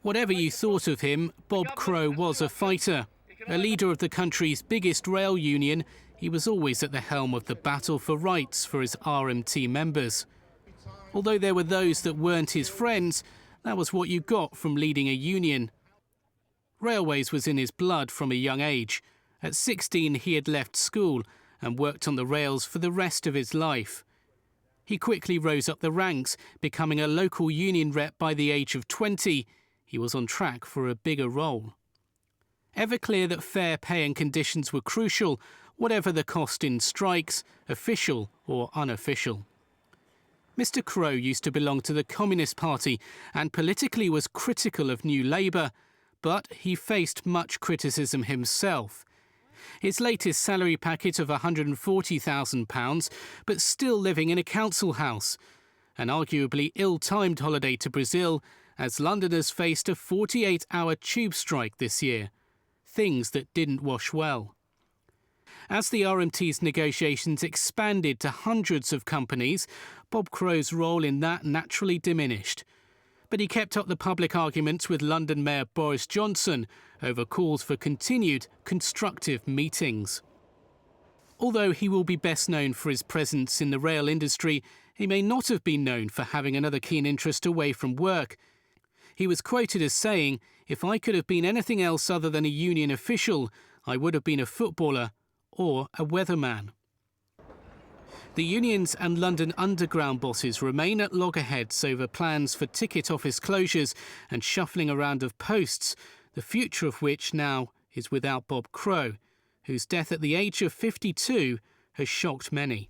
Whatever you thought of him, Bob Crow was a fighter. A leader of the country's biggest rail union, he was always at the helm of the battle for rights for his RMT members. Although there were those that weren't his friends, that was what you got from leading a union. Railways was in his blood from a young age. At 16, he had left school and worked on the rails for the rest of his life. He quickly rose up the ranks, becoming a local union rep by the age of 20. He was on track for a bigger role. Ever clear that fair pay and conditions were crucial, whatever the cost in strikes, official or unofficial. Mr. Crow used to belong to the Communist Party and politically was critical of New Labour, but he faced much criticism himself. His latest salary packet of £140,000, but still living in a council house. An arguably ill-timed holiday to Brazil, as Londoners faced a 48-hour tube strike this year. Things that didn't wash well. As the RMT's negotiations expanded to hundreds of companies, Bob Crow's role in that naturally diminished. But he kept up the public arguments with London Mayor Boris Johnson over calls for continued constructive meetings. Although he will be best known for his presence in the rail industry, he may not have been known for having another keen interest away from work. He was quoted as saying, "If I could have been anything else other than a union official, I would have been a footballer or a weatherman." The unions and London Underground bosses remain at loggerheads over plans for ticket office closures and shuffling around of posts, the future of which now is without Bob Crow, whose death at the age of 52 has shocked many.